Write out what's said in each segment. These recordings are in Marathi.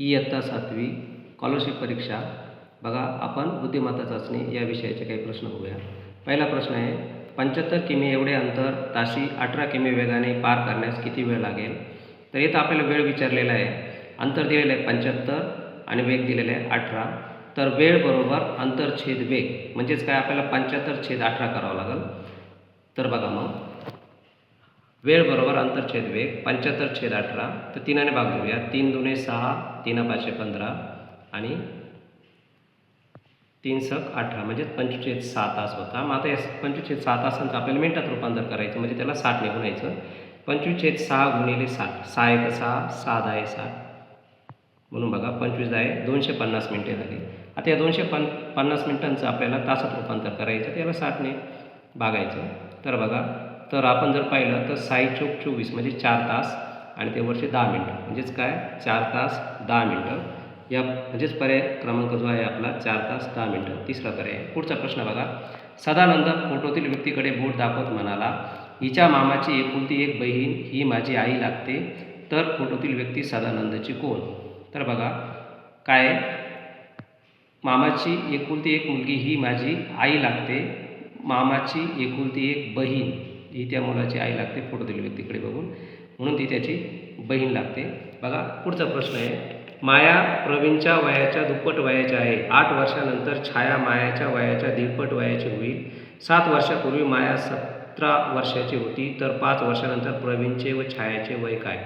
इयत्ता 7वी स्कॉलरशिप परीक्षा बघा. आपण बुद्धिमत्ता चाचणी या विषयाचे काही प्रश्न बघूया. पहिला प्रश्न आहे, 75 किमी एवढे अंतर ताशी 18 किमी वेगाने पार करण्यास किती वेळ लागेल? तर इथं आपल्याला वेळ विचारलेला आहे. अंतर दिलेलं आहे 75 आणि वेग दिलेला आहे 18. तर वेळ बरोबर अंतर छेद वेग म्हणजेच काय, आपल्याला 75/18 करावं लागेल. तर बघा, मग वेळ बरोबर अंतर छेद वेग 75/18. तर 3 ने भाग देऊया. 3 दुणे 6, 3 5 15 आणि 3 सक 18 म्हणजे 25/6 तास होता. मग आता या 25/6 तासांचं आपल्याला मिनिटात रूपांतर करायचं, म्हणजे त्याला 60 ने गुणायचं. 25/6 गुणिले 60, 6 1 6, 6 10 60 म्हणून बघा 25 10 250 मिनिटे झाली. आता या 250 मिनिटांचं आपल्याला तासात रूपांतर करायचं, त्याला 60 ने भागायचं. तर बघा, तर आपण जर पाहिलं तर 6 चोक 24 म्हणजे 4 तास आणि ते वरचे 10 मिनटं म्हणजेच काय 4 तास 10 मिनटं. या म्हणजेच पर्याय क्रमांक जो आहे आपला 4 तास 10 मिनटं. तिसरा पर्याय. पुढचा प्रश्न बघा. सदानंद फोटोतील व्यक्तीकडे बोट दाखवत म्हणाला, हिच्या मामाची एकुलती एक बहीण ही माझी आई लागते, तर फोटोतील व्यक्ती सदानंदची कोण? तर बघा काय, मामाची एकुलती एक मुलगी ही माझी आई लागते, मामाची एकुलती एक बहीण ही त्या मुलाची आई लागते फोटोतील व्यक्तीकडे बघून, म्हणून ती त्याची बहीण लागते. बघा पुढचा प्रश्न आहे, माया प्रवीणच्या वयाच्या दुप्पट वयाची आहे. 8 वर्षानंतर छाया मायाच्या वयाच्या दीडपट वयाची होईल. 7 वर्षापूर्वी माया 17 वर्षाची होती, तर 5 वर्षानंतर प्रवीणचे व छायाचे वय काय?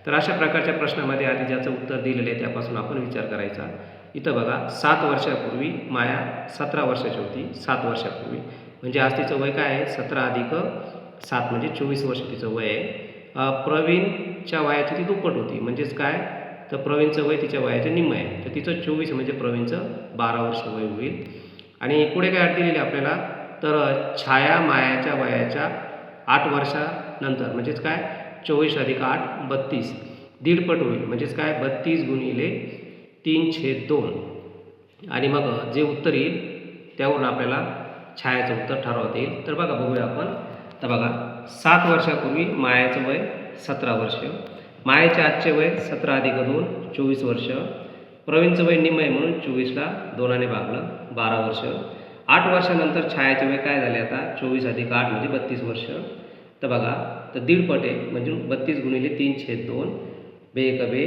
तर अशा प्रकारच्या प्रश्नामध्ये आधी ज्याचं उत्तर दिलेलं आहे त्यापासून आपण विचार करायचा. इथं बघा 7 वर्षापूर्वी माया 17 वर्षाची होती. 7 वर्षापूर्वी म्हणजे आज तिचं वय काय आहे, 17 अधिक 7 म्हणजे 24 वर्ष तिचं वय आहे. प्रवीणच्या वयाची ती दुप्पट होती म्हणजेच काय, तर प्रवीणचं वय तिच्या वयाच्या निम्म आहे, तर तिचं 24 म्हणजे प्रवीणचं 12 वर्ष वय होईल. आणि पुढे काय अट दिलेली आपल्याला, तर छाया मायाच्या वयाच्या 8 वर्षानंतर म्हणजेच काय 24 अधिक 8 32 दीडपट होईल, म्हणजेच काय 32 गुणिले 3/2. आणि मग जे उत्तर येईल त्यावरून आपल्याला छायाचं उत्तर ठरवता येईल. तर बघा बघूया आपण. तर बघा 7 वर्षापूर्वी मायाचं वय 17 वर्ष, मायाचे आजचे वय 17 अधिक 2 24 वर्ष, प्रवीणचं वय निम्म आहे म्हणून 24ला 2 ने भागलं 12 वर्ष. 8 वर्षानंतर छायाचे वय काय झाले आता 24 अधिक 8 म्हणजे 32 वर्ष. तर बघा, तर दीडपट आहे म्हणजे 32 गुणिले 3/2 बेक बे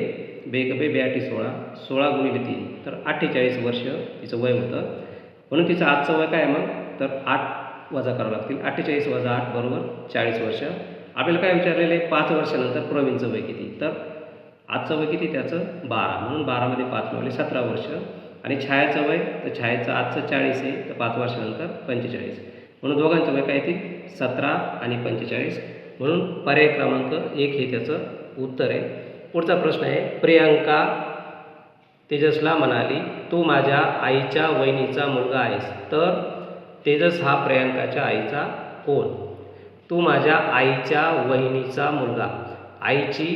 बेक बे 82 16 16 गुणिले 3 तर 48 वर्ष तिचं वय होतं. म्हणून तिचं आजचं वय काय मग, तर 8 वजा करावं लागतील. 48 वजा 8 बरोबर 40 वर्ष. आपल्याला काय विचारलेलं आहे, 5 वर्षानंतर प्रवीणचं वय किती, तर आजचं वय किती त्याचं 12 म्हणून 12 मध्ये 5 मिळवले 17 वर्ष. आणि छायाचं वय, तर छायाचं आजचं 40 आहे, तर 5 वर्षानंतर 45 म्हणून दोघांचं वय काय येतील 17 आणि 45 म्हणून पर्याय क्रमांक 1 हे त्याचं उत्तर आहे. पुढचा प्रश्न आहे, प्रियांका तेजसला म्हणाली, तू माझ्या आईच्या वहिनीचा मुलगा आहेस, तर तेजस हा प्रियांकाच्या आईचा कोण? तू माझ्या आईच्या वहिनीचा मुलगा. आईची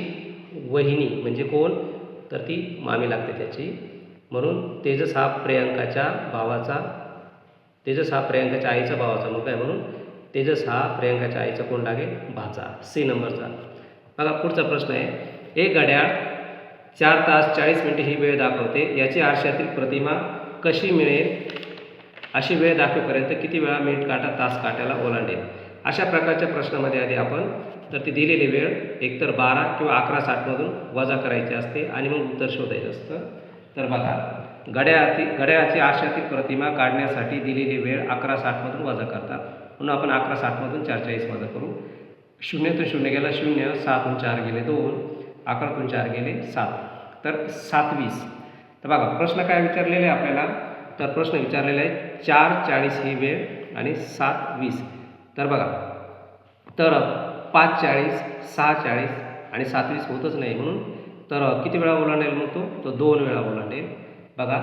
वहिनी म्हणजे कोण, तर ती मामी लागते त्याची, म्हणून तेजस हा प्रियांकाच्या आईचा भावाचा मुलगा आहे, म्हणून तेजस हा प्रियांकाच्या आईचा कोण लागेल, भाचा. सी नंबरचा. बघा पुढचा प्रश्न आहे, एक घड्याळ 4 तास 40 मिनिटे ही वेळ दाखवते, याची आरशातील प्रतिमा कशी मिळेल? अशी वेळ दाखवेपर्यंत किती वेळा मिनिट काटा तास काट्याला ओलांडेल? अशा प्रकारच्या प्रश्नामध्ये आधी आपण तर ती दिलेली वेळ एकतर 12 किंवा 11:60मधून वजा करायची असते आणि मग उत्तर शोधायचं असतं. तर बघा, घड्याळाची आरशातील प्रतिमा काढण्यासाठी दिलेली वेळ 11:60मधून वजा करतात, म्हणून आपण 11:60मधून 4:40 वजा करू. 0 0 गेला 0, 6 4 गेले 2, 11 4 गेले 7, तर 7:20. तर बघा प्रश्न काय विचारलेले आहे आपल्याला, तर प्रश्न विचारलेला आहे 4:40 ही वेळ आणि 7:20. तर बघा, तर 5:40 6:40 आणि 7:20 होतच नाही, म्हणून तर किती वेळा ओलांडेल मग तो 2 वेळा ओलांडेल. बघा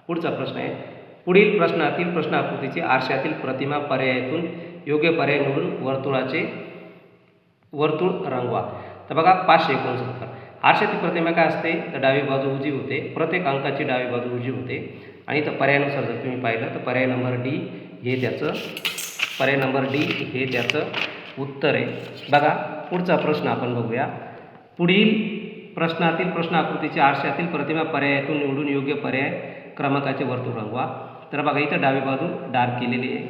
पुढचा प्रश्न आहे, पुढील प्रश्नातील प्रश्न आकृतीची आरशातील प्रतिमा पर्यायातून योग्य पर्याय निवडून वर्तुळ रंगवा. तर बघा 569. आरशातील प्रतिमा काय असते, तर डावी बाजू उजी होते, प्रत्येक अंकाची डावी बाजू उजी होते. आणि तर पर्यायानुसार जर तुम्ही पाहिलं तर पर्याय नंबर डी हे त्याचं उत्तर आहे. बघा पुढचा प्रश्न आपण बघूया, पुढील प्रश्नातील प्रश्न आकृतीची आरशातील प्रतिमा पर्यायातून निवडून योग्य पर्याय क्रमांकाचे वर्तुळ रंगवा. तर बघा इथं डावी बाजू डार्क केलेली आहे,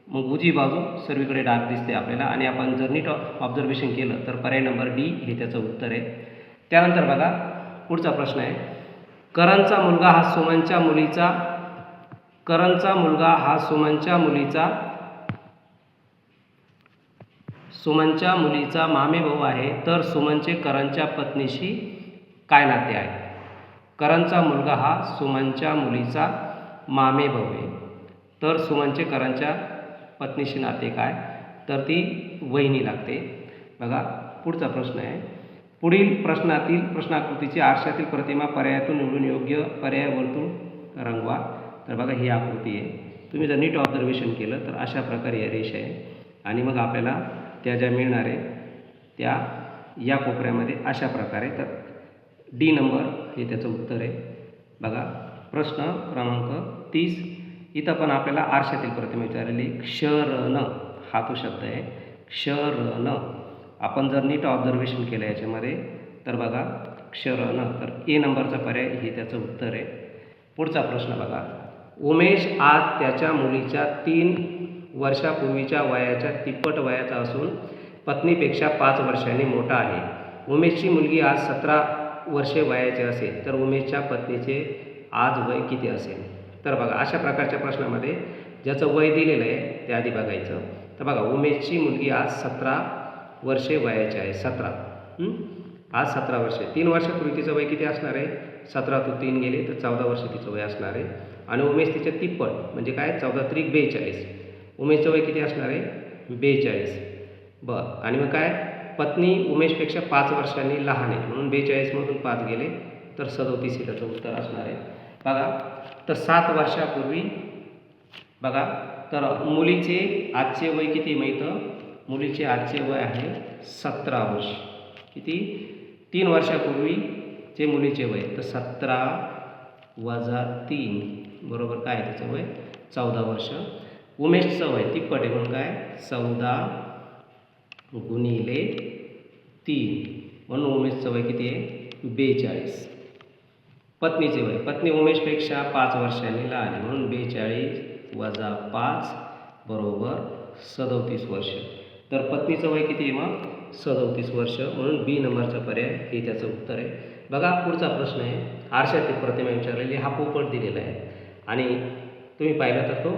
मग उजवी बाजू सर्वीकडे डार्क दिसते आपल्याला. आणि आपण जर नीट ऑब्झर्वेशन केलं तर पर्याय नंबर डी हे त्याचं उत्तर आहे. त्यानंतर बघा पुढचा प्रश्न आहे, करणचा मुलगा हा सुमनच्या मुलीचा मामेभाऊ आहे, तर सुमनचे करणच्या पत्नीशी काय नाते आहे? करणचा मुलगा हा सुमनच्या मुलीचा मामेभाऊ आहे, तर सुमनचे करणच्या पत्नीशी नाते काय? तर ती वहिनी लागते. बघा पुढचा प्रश्न आहे, पुढील प्रश्नातील प्रश्नाकृतीची आरशातील प्रतिमा पर्यायातून निवडून योग्य पर्याय वर्तुळ रंगवा. तर बघा ही आकृती आहे, तुम्ही जर नीट ऑब्झर्वेशन केलं तर अशा प्रकारे या रेषा आहे आणि मग आपल्याला त्या ज्या मिळणार आहे त्या या कोपऱ्यामध्ये अशा प्रकारे. तर डी नंबर हे त्याचं उत्तर आहे. बघा प्रश्न क्रमांक 30, इथं पण आपल्याला आरशातील प्रतिमा विचारलेली. क्षरण हा तो शब्द आहे, क्षरण. आपण जर नीट ऑब्झर्वेशन केलं याच्यामध्ये तर बघा क्षरण, तर ए नंबरचा पर्याय हे त्याचं उत्तर आहे. पुढचा प्रश्न बघा, उमेश आज त्याच्या मुलीच्या 3 वर्षापूर्वीच्या वयाच्या तिप्पट वयाचा असून पत्नीपेक्षा 5 वर्षांनी मोठा आहे. उमेशची मुलगी आज 17 वर्षे वयाची असेल, तर उमेशच्या पत्नीचे आज वय किती असेल? तर बघा अशा प्रकारच्या प्रश्नामध्ये ज्याचं वय दिलेलं आहे ते आधी बघायचं. तर बघा उमेशची मुलगी आज 17 वर्षे वयाची आहे. 17 आज 17 वर्षे. 3 वर्षापूर्वी तिचं वय किती असणार आहे? 17 तू 3 गेले तर 14 वर्ष तिचं वय असणार आहे. आणि उमेश तिच्या तिप्पट म्हणजे काय? 14 त्रिक 42. उमेशचं वय किती असणार आहे? 42. बरं. आणि मग काय? पत्नी उमेशपेक्षा 5 वर्षांनी लहान आहे, म्हणून 42मधून 5 गेले तर 37 हे त्याचं उत्तर असणार आहे. बघा तर 7 वर्षापूर्वी बघा तर मुलीचे आजचे वय किती माहीत? मुलीचे आजचे वय आहे 17 वर्ष. किती? 3 वर्षापूर्वीचे मुलीचे वय तर 17 वजा 3 बरोबर काय आहे त्याचं वय? 14 वर्ष. उमेशचं वय तिप्पट आहे म्हणून काय? 14 गुणिले 3 म्हणून उमेशचं वय किती आहे? 42. पत्नीचे वय, पत्नी उमेशपेक्षा 5 वर्षांनी लहान आहे म्हणून 42 वजा 5 बरोबर 37 वर्ष. तर पत्नीचं वय किती आहे मग? 37 वर्ष, म्हणून बी नंबरचा पर्याय हे त्याचं उत्तर आहे. बघा पुढचा प्रश्न आहे, आरशातील प्रतिमा विचारलेली. हा पोपट दिलेला आहे आणि तुम्ही पाहिलं तर तो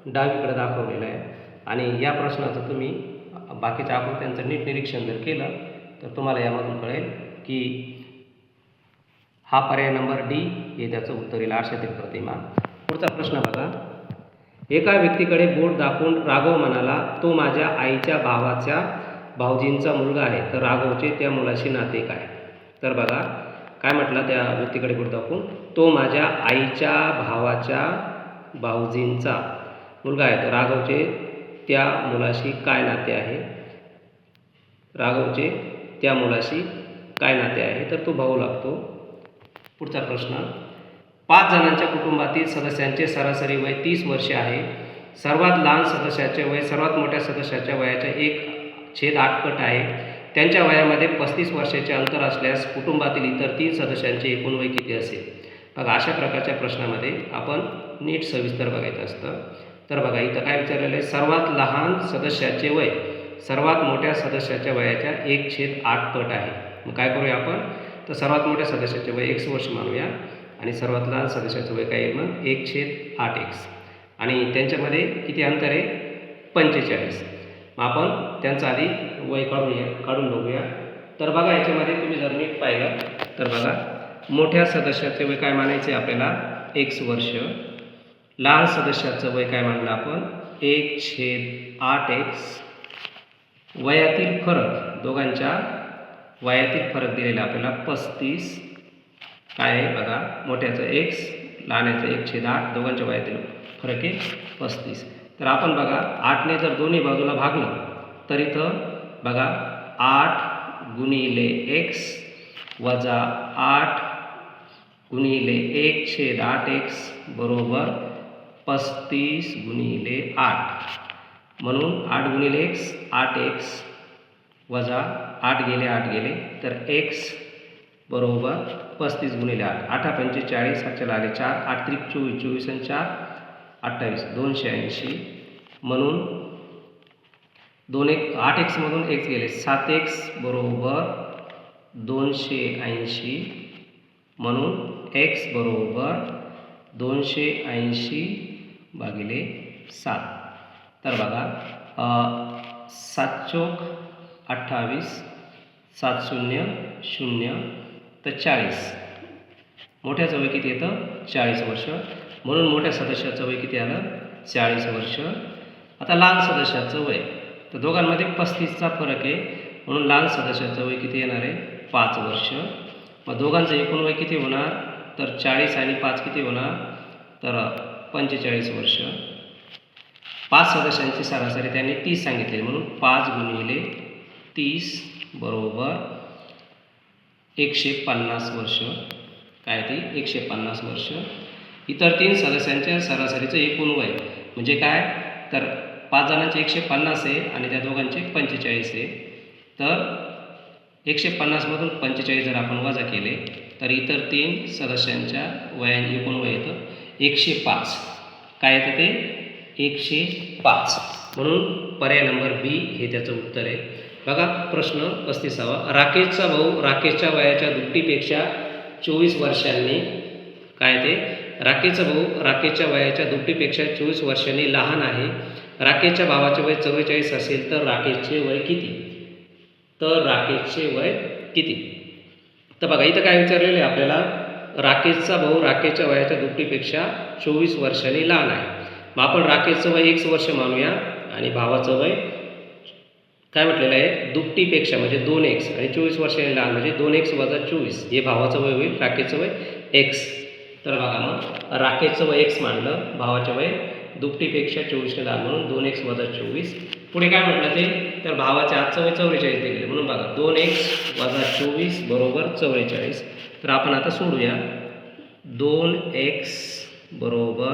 डावीकडे दाखवलेला आहे. आणि या प्रश्नाचं तुम्ही बाकीच्या आकृत्यांचं नीट निरीक्षण जर केलं तर तुम्हाला यामधून कळेल की हा पर्याय नंबर डी हे त्याचं उत्तर येईल, आरशातील प्रतिमा. पुढचा प्रश्न बघा, एका व्यक्तीकडे बोट दाखवून राघव म्हणाला, तो माझ्या आईच्या भावाच्या भाऊजींचा मुलगा आहे, तर राघवचे त्या मुलाशी नाते काय? तर बघा काय म्हटलं त्या व्यक्तीकडे बोट दाखवून, तो माझ्या आईच्या भावाच्या भाऊजींचा मुलगा आहे, तर राघवचे त्या मुलाशी काय नाते आहे? राघवचे त्या मुलाशी काय नाते आहे? तर तो भाऊ लागतो. पुढचा प्रश्न, 5 जणांच्या कुटुंबातील सदस्यांचे सरासरी वय 30 वर्षे आहे. सर्वात लहान सदस्याचे वय सर्वात मोठ्या सदस्याच्या वयाच्या 1/8 पट आहे. त्यांच्या वयामध्ये 35 वर्षाचे अंतर असल्यास कुटुंबातील इतर 3 सदस्यांचे एकूण वय किती असेल? बघा अशा प्रकारच्या प्रश्नामध्ये आपण नीट सविस्तर बघायचं असतं. तर बघा इथं काय विचारलेलं आहे? सर्वात लहान सदस्याचे वय सर्वात मोठ्या सदस्याच्या वयाच्या 1/8 पट आहे. मग काय करूया आपण? तर सर्वात मोठ्या सदस्याचे वय 1 वर्ष मानूया आणि सर्वात लहान सदस्याचं वय काय आहे मग? 1/8x. आणि त्यांच्यामध्ये किती अंतर आहे? 45. मग आपण त्यांचं आधी वय काढून बघूया. तर बघा याच्यामध्ये तुम्ही जर नीट पाहिलं तर बघा मोठ्या सदस्याचे वय काय मानायचे आपल्याला? 1 वर्ष. लहान सदस्याचं वय काय मानलं आपण? 1/8x. वयातील फरक, दोघांच्या वयातील फरक दिलेला आपल्याला 35 काय आहे बघा? मोठ्याचं x, लहानाचं 1/8, दोघांच्या वयातील फरक आहे 35. तर आपण बघा 8ने जर दोन्ही बाजूला भागलं तर इथं बघा 8 गुणिले x वजा 8 गुणिले 1/8x बरोबर 35 गुणिले 8. म्हणून 8 गुणिले x 8x वजा 8 गेले तर x बरोबर 35 गुणिले 8, 8 पंचे 40, 8 आले 4, 8 त्रिक 24, 24 आणि 4 28, 280 म्हणून 8x मधून x गेले 7x बरोबर 280 म्हणून x बरोबर 280 भागिले 7. तर बघा 7 चोक 28, 7 शून्य 0 तर 40. मोठ्याचं वय किती येतं 40 वर्ष, म्हणून मोठ्या सदस्याचं वय किती आलं 40 वर्ष. आता लहान सदस्याचं वय, तर दोघांमध्ये 35चा फरक आहे, म्हणून लहान सदस्याचं वय किती येणार आहे 5 वर्ष. मग दोघांचं एकूण वय किती होणार, तर 40 आणि 5 किती होणार, तर 45 वर्ष. 5 सदस्यांची सरासरी त्यांनी 30 सांगितली, म्हणून 5 गुणिले 30 बरोबर 150 वर्ष. काय ती 150 वर्ष. इतर 3 सदस्यांच्या सरासरीचं एकूण वय म्हणजे काय, तर 5 जणांचे 150 आहे आणि त्या दोघांचे 45 आहे. तर 150मधून 45 जर आपण वजा केले तर इतर 3 सदस्यांच्या वयाचे एकूण वय येतं 105. काय येतं ते 105. म्हणून पर्याय नंबर बी हे त्याचं उत्तर आहे. बघा प्रश्न 35वा. राकेशचा भाऊ राकेशच्या वयाच्या दुपटीपेक्षा 24 वर्षांनी, काय ते राकेशचा भाऊ राकेशच्या वयाच्या दुपटीपेक्षा 24 वर्षांनी लहान आहे. राकेशच्या भावाचे वय 44 असेल तर राकेशचे वय किती, तर राकेशचे वय किती. तर बघा इथं काय विचारलेलं आहे आपल्याला, राकेशचा भाऊ राकेशच्या वयाच्या दुपटीपेक्षा 24 वर्षांनी लहान आहे. मग आपण राकेशचं वय 1 वर्ष मानूया आणि भावाचं वय काय म्हटलेलं आहे दुपटीपेक्षा म्हणजे 2x आणि 24 वर्षांनी लहान म्हणजे 2x वजा 24 हे भावाचं वय होईल, राकेशचं वय x. तर बघा मग राकेशचं वय x मानलं, भावाचं वय दुपटीपेक्षा 24 लहान म्हणून 2x वजा 24. पुढे काय म्हटलं ते, तर भावाच्या आजचं वय 44 दिले, म्हणून बघा 2x वजा 24 बरोबर 44. तर आपण आता सोडूया. 2x बरोबर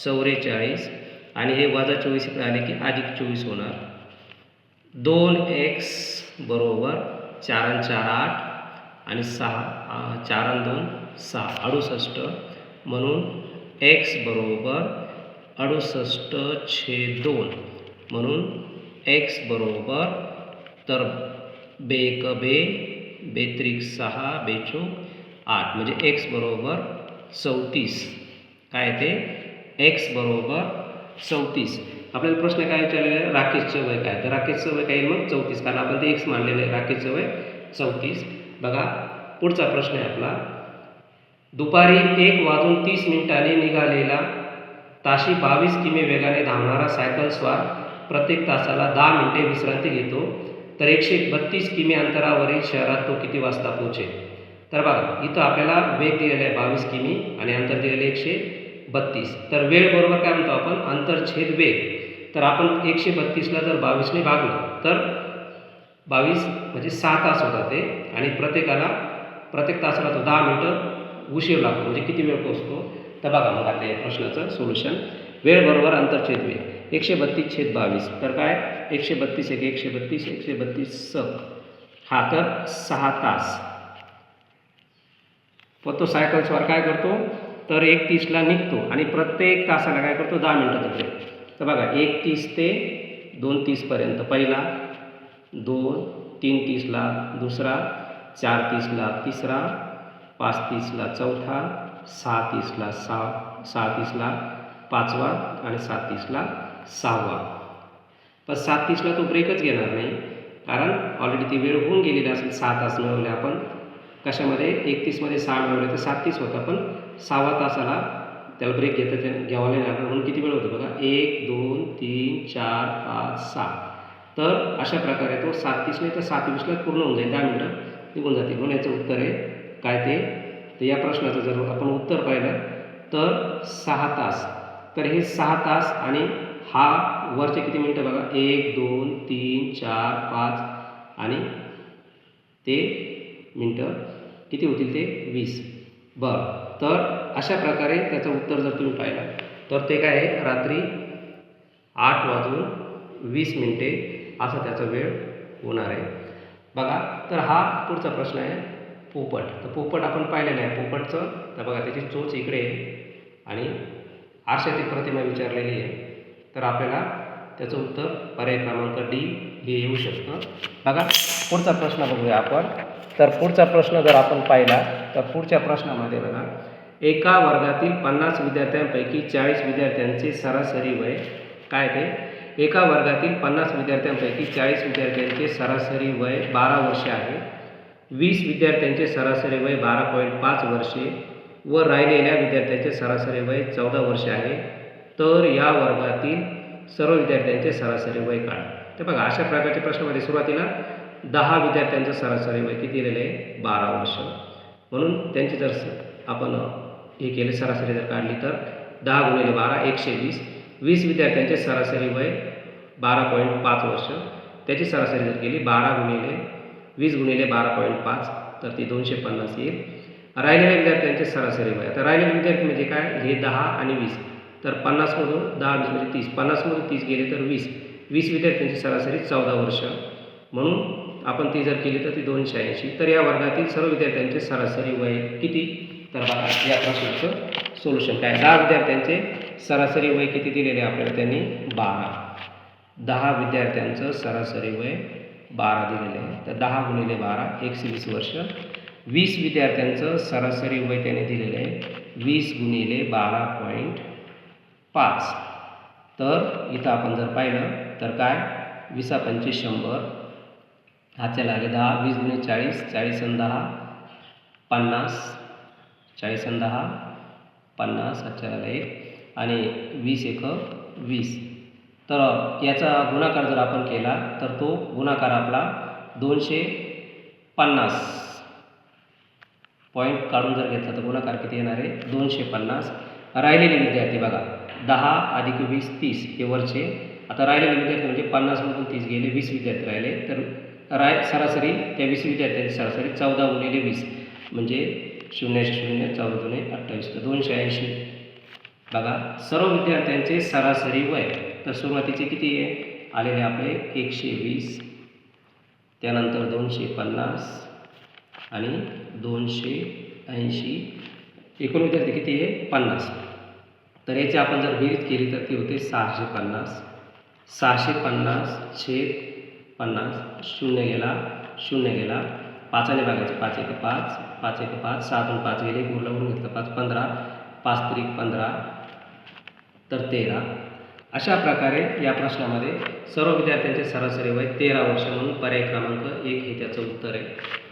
44 आणि हे वजा 24 इकडे आले की अधिक 24 होणार. 2x बरोबर 4 आणि 4 8 आणि 6 4 आणि 2 6 68 म्हणून x बरोबर 68/2 म्हणून x बरोबर तर बेक बे बेत्रिक 6 बेचूक 8 म्हणजे x बरोबर 34. काय ते x बरोबर 34. आपल्याला प्रश्न काय विचारलेला आहे, राकेशचं वय काय, तर राकेशचं वय काय येईल मग 34, कारण आपण ते x मानलेलं आहे. राकेशचं वय 34. बघा पुढचा प्रश्न आहे आपला. दुपारी 1:30 निघालेला ताशी 22 किमी वेगाने धावणारा सायकल स्वार प्रत्येक तासाला 10 मिनिटे विश्रांती घेतो, तर 132 किमी अंतरावरील शहरात तो किती वाजता पोहोचेल. तर बघा इथं आपल्याला वेग दिलेला आहे 22 किमी आणि अंतर दिलेलं आहे 132. तर वेळ बरोबर काय म्हणतो आपण अंतर छेद वेग. तर आपण 132ला जर 22ने भागलं तर 22 म्हणजे 6 तास होतात ते, आणि प्रत्येक तासाला तो 10 मिनिटं उशीर लागतो, म्हणजे किती वेळ पोहोचतो. तर बघा मग आता या प्रश्नाचं सोल्युशन. वेळ बरोबर अंतर छेद वेग 132/22. तर काय 132 1 132 132 हा तर 6 तास. पण तो सायकल स्वार काय करतो, तर 1:30ला निघतो आणि प्रत्येक तासाला काय करतो 10 मिनिटाचा ब्रेक. तर बघा 1:30 ते 2:30 पर्यंत पहिला, 2 3:30ला दुसरा, 4:30ला तिसरा, 5:30ला चौथा, 6:30ला 6:30ला पाचवा आणि 7:30ला 6वा. पण 7:30ला तो ब्रेकच घेणार नाही, कारण ऑलरेडी ती वेळ होऊन गेलेली असेल. 6 तास मिळवले आपण कशामध्ये 31मध्ये 6 मिळवले तर 37 होता, पण 6व्या तासाला त्याला ब्रेक घ्यावा लागणार, म्हणून किती वेळ होतो बघा 1 2 3 4 5 6. तर अशा प्रकारे तो 37 तर 27ला पूर्ण होऊन जाईल, 10 मिनिटं निघून जातील. म्हणून याचं उत्तर आहे काय ते, तर या प्रश्नाचं जर आपण उत्तर पाहिलं तर 6 तास. तर हे 6 तास आणि हा वरचे किती मिनिटं बघा 1 2 3 4 5 आणि ते मिनिटं किती होतील ते 20. बरं, तर अशा प्रकारे त्याचं उत्तर जर तुम्ही पाहिलं तर ते काय आहे रात्री 8:20 असा त्याचा वेळ होणार आहे. बघा तर हा पुढचा प्रश्न आहे. पोपट. तर पोपट आपण पाहिलेलं आहे. पोपटचं तर बघा त्याची चोच इकडे आहे आणि आरशातील प्रतिमा विचारलेली आहे. तर आपल्याला त्याचं उत्तर पर्याय क्रमांक डी हे येऊ शकतं. बघा पुढचा प्रश्न बघूया आपण. तर पुढचा प्रश्न जर आपण पाहिला तर पुढच्या प्रश्नामध्ये बघा, एका वर्गातील 50 विद्यार्थ्यांपैकी 40 विद्यार्थ्यांचे सरासरी वय काय ते? एका वर्गातील 50 विद्यार्थ्यांपैकी 40 विद्यार्थ्यांचे सरासरी वय 12 वर्षे आहे. 20 विद्यार्थ्यांचे सरासरी वय 12.5 वर्षे व राहिलेल्या विद्यार्थ्यांचे सरासरी वय 14 वर्षे आहे. तर या वर्गातील सर्व विद्यार्थ्यांचे सरासरी वय काढा. तर बघा अशा प्रकारच्या प्रश्नामध्ये सुरुवातीला 10 विद्यार्थ्यांचं सरासरी वय किती दिलेलं आहे? 12 वर्ष. म्हणून त्यांची जर आपण हे केले सरासरी जर काढली तर 10 गुणिले 12 120. 20 विद्यार्थ्यांचे सरासरी वय 12.5 वर्ष, त्याची सरासरी जर केली 12 गुणिले 20 गुणिले 12.5 तर ती 250 येईल. राहिलेल्या विद्यार्थ्यांचे सरासरी वय, आता राहिलेले विद्यार्थी म्हणजे काय? हे 10 आणि 20. तर 50मधून 10 20 म्हणजे 30, 50मधून 30 गेले तर 20. 20 विद्यार्थ्यांची सरासरी 14 वर्ष. म्हणून आपण ती जर केली तर ती 280. तर या वर्गातील सर्व विद्यार्थ्यांचे सरासरी वय किती? तर बघा या प्रश्नाचं सोल्युशन काय? 10 विद्यार्थ्यांचे सरासरी वय किती दिलेले आपल्याला? त्यांनी 12. 10 विद्यार्थ्यांचं सरासरी वय 12 दिलेले आहे. तर 10 गुणिले 12 120 वर्ष. 20 विद्यार्थ्यांचं सरासरी वय त्याने दिलेलं आहे 20 गुणिले 12.5. तर इथं आपण जर पाहिलं तर काय? 20 25 100, हातच्याला आले 10, 20 गुणिले 40, 40 आणि 10 50, 40 आणि 10 50, हातच्याला आला 1 आणि 20 1 20. तर याचा गुणाकार जर आपण केला तर तो गुणाकार आपला 250 पॉईंट काढून जर घेतला तर गुणाकार किती येणार आहे? 250. राहिलेले विद्यार्थी बघा 10 अधिक 20 30 हे वरचे. आता राहिलेले विद्यार्थी म्हणजे 50मधून 30 गेले, 20 विद्यार्थी राहिले. तर सरासरी त्या 20 विद्यार्थ्यांची सरासरी 14 गुणिले 20 म्हणजे 0 0 14 दुणे 28 तर 280. बघा सर्व विद्यार्थ्यांचे सरासरी वय तर सुरुवातीचे किती आहे आलेले आपले 120, त्यानंतर 250 आणि 280. एकूण विद्यार्थी किती आहे? 50. तर याची आपण जर बेरीज केली तर ती होते 650. 650 छेद 50, 0 गेला 0 गेला, 5 ने भागायचे 5 1 5, 5 1 5, 7 5 गेले, गुणला उडून घेतलं 5 15, 5 त्रिक 15 तर 13. अशा प्रकारे या प्रश्नामध्ये सर्व विद्यार्थ्यांचे सरासरी वय 13 वर्ष म्हणून पर्याय क्रमांक 1 हे त्याचं उत्तर आहे.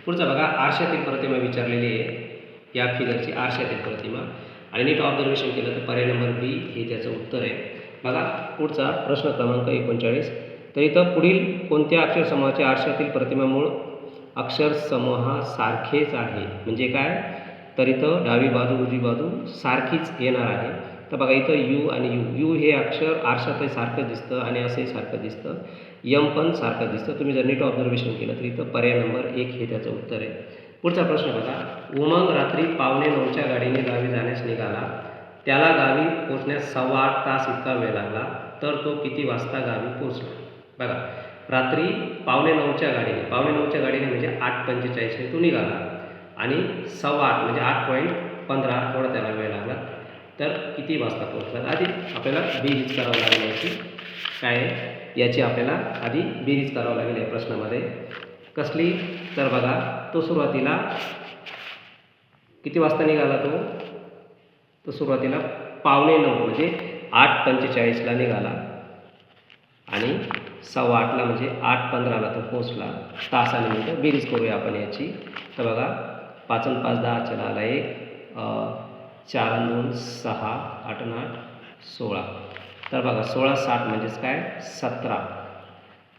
पुढचा बघा, आरशातील प्रतिमा विचारलेली आहे. या फिगरची आरशातील प्रतिमा आणि नीट ऑब्झर्वेशन केलं तर पर्याय नंबर बी हे त्याचं उत्तर आहे. बघा पुढचा प्रश्न क्रमांक 39. तर इथं पुढील कोणत्या अक्षर समूहाचे आरशातील प्रतिमा मूळ अक्षर समूहासारखेच आहे? म्हणजे काय? तर इथं डावी बाजू उजवी बाजू सारखीच येणार आहे. तर बघा इथं यू आणि यू हे अक्षर आरशातही सारखं दिसतं आणि असंही सारखं दिसतं. यम पण सारखं दिसतं. तुम्ही जर नीट ऑब्झर्वेशन केलं तर इथं पर्याय नंबर 1 हे त्याचं उत्तर आहे. पुढचा प्रश्न बघा, उमंग रात्री 8:45च्या गाडीने गावी जाण्यास निघाला. त्याला गावी पोहोचण्यास 7.25 तास इतका वेळ लागला. तर तो किती वाजता गावी पोहोचला? बघा रात्री 8:45च्या गाडीने, 8:45च्या गाडीने म्हणजे 8:45ने तो निघाला आणि 7:15 म्हणजे 8.15 एवढा त्याला वेळ लागला. तर किती वाजता पोहोचला? आधी आपल्याला बेरीज करावं लागेल याची. काय याची आपल्याला आधी बेरीज करावं लागेल या प्रश्नामध्ये. कसली? तर बघा तो सुरुवातीला किती वाजता निघाला? तो सुरुवातीला 8:45 म्हणजे 8:45ला निघाला आणि 7:15 म्हणजे 8:15ला तो पोचला. तासाने मिनिटं बेरीज करूया आपण याची. तर बघा 5 आणि 5 10 चला आला 1, 4 आणि 2 6, 8 आणि 8 16. तर बघा 16 60 म्हणजेच काय? 17.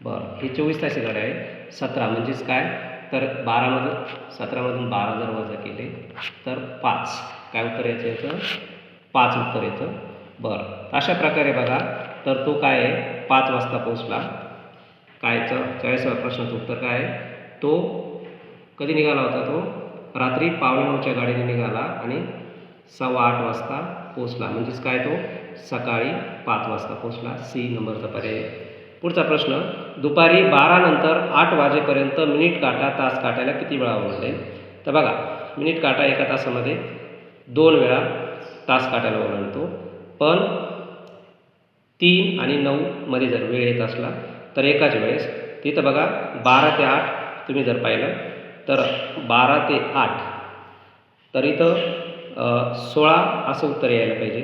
बरं हे 24 तासी गाडी आहे. 17 म्हणजेच काय? तर 17मधून 12 जर वजा केले तर 5. काय उत्तर याचं? 5 उत्तर येतं. बरं अशा प्रकारे बघा तर तो काय आहे 5 वाजता पोचला. कायचं 40व्या प्रश्नाचं उत्तर काय आहे? तो कधी निघाला होता? तो रात्री 8:45च्या गाडीने निघाला आणि 7:15 वाजता पोचला. म्हणजेच काय? तो सकाळी 5 वाजता पोचला. सी नंबरचा पर्याय. पुढचा प्रश्न, दुपारी 12 नंतर 8 वाजेपर्यंत मिनिट काटा तास काटायला किती वेळा ओलांडेल? तर बघा मिनिट काटा एका तासामध्ये 2 वेळा तास काट्याला ओलांडतो, पण 3 आणि 9 मध्ये जर वेळ येत असला तर एकाच वेळेस तिथं बघा 12 ते 8 तुम्ही जर पाहिलं तर 12 ते 8 तर इथं 16 असं उत्तर यायला पाहिजे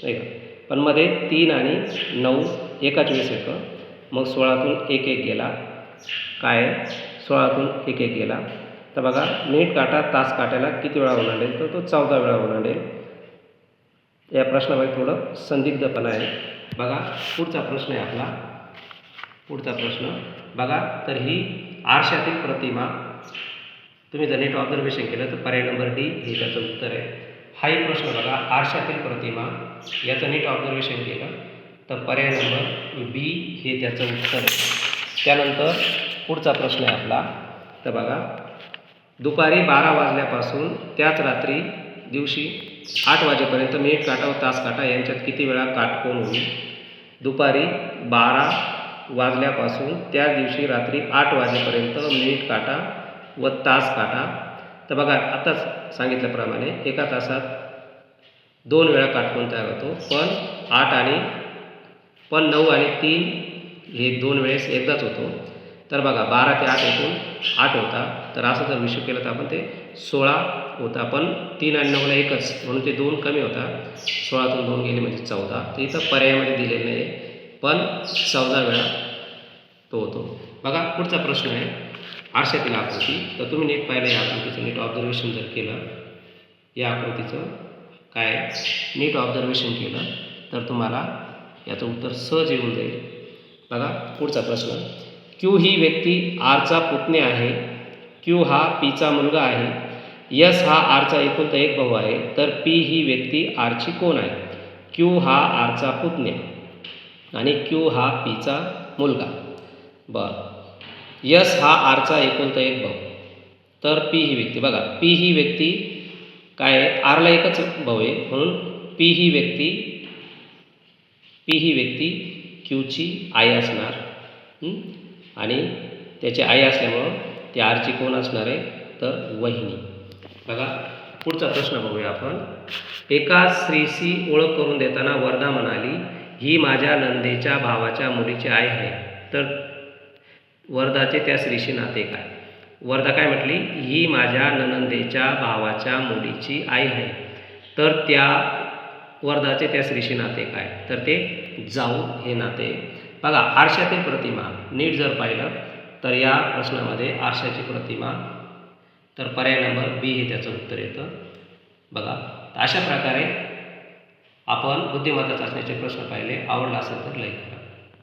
नाही का, पण मध्ये 3 आणि 9 एकाच वेळेस येतं, मग 16तून एक गेला, काय 16तून एक गेला. तर बघा मिनिट काटा तास काट्याला किती वेळा ओलांडेल, तर तो 14 वेळा ओलांडेल. या प्रश्नामध्ये थोडं संदिग्धपणा आहे. बघा पुढचा प्रश्न आहे आपला. पुढचा प्रश्न बघा, तर ही आरशातील प्रतिमा, तुम्ही जर नीट ऑब्झर्वेशन केलं तर पर्याय नंबर डी हे त्याचं उत्तर आहे. हाही प्रश्न बघा, आरशातील प्रतिमा याचं नीट ऑब्झर्वेशन केलं तर पर्याय नंबर बी हे त्याचं उत्तर आहे. त्यानंतर पुढचा प्रश्न आहे आपला. तर बघा दुपारी 12 वाजल्यापासून त्याच रात्री दिवशी 8 वाजेपर्यंत मिनिट काटा व तास काटा यांच्यात किती वेळा काटकोन होईल. दुपारी 12 वाजल्यापासून त्याच दिवशी रात्री 8 वाजेपर्यंत मिनिट काटा व तास काटा. तर बघा आताच सांगितल्याप्रमाणे एका तासात 2 वेळा काटकोन तयार होतो, पण 9 आणि 3 हे 2 वेळेस एकदाच होतो. तर बघा 12 ते 8 एकूण 8 होता, तर असं जर विषय केलं तर आपण ते 16 होता, पण 3 आणि 9ला एकच म्हणून ते 2 कमी होता, 16तून 2 गेले म्हणजे 14. तर इथं पर्यायामध्ये दिलेलं नाही, पण 14 वेळा तो होतो. बघा पुढचा प्रश्न आहे आरशातील आकृती. तर तुम्ही नीट पाहिलं, या आकृतीचं नीट ऑब्झर्वेशन जर केलं, या आकृतीचं काय नीट ऑब्झर्वेशन केलं तर तुम्हाला याचं उत्तर सहज येऊन जाईल. बघा पुढचा प्रश्न, क्यू ही व्यक्ती आरचा पुतण्या आहे, क्यू हा पीचा मुलगा आहे, यस हा आरचा एकुलता एक भाऊ आहे, तर पी ही व्यक्ती आरची कोण आहे. क्यू हा आरचा पुतण्या आणि क्यू हा पीचा मुलगा. बरं, यस हा आरचा एकुलता एक भाऊ, तर पी ही व्यक्ती, बघा पी ही व्यक्ती काय आहे, आरला एकच भाऊ आहे म्हणून पी ही व्यक्ती क्यूची आई असणार, आणि त्याची आई असल्यामुळं ती आरची कोण असणार आहे, तर वहिनी. बघा पुढचा प्रश्न बघूया आपण. एका स्त्रीशी ओळख करून देताना वरदा म्हणाली, ही माझ्या नंदेच्या भावाच्या मुलीची आई आहे, तर वरदाचे त्या स्त्रीशी नाते काय. वरदा काय म्हटली, ही माझ्या ननंदेच्या भावाच्या मुलीची आई आहे, तर त्या वरदाचे त्या स्त्रीशी नाते काय, तर ते जाऊ हे नाते. बघा आरशातील प्रतिमा नीट जर पाहिलं तर या प्रश्नामध्ये आरशाची प्रतिमा, तर पर्याय नंबर बी हे त्याचं उत्तर येतं. बघा अशा प्रकारे आपण बुद्धिमत्ता चाचणीचे प्रश्न पाहिले. आवडला असेल तर लाईक करा.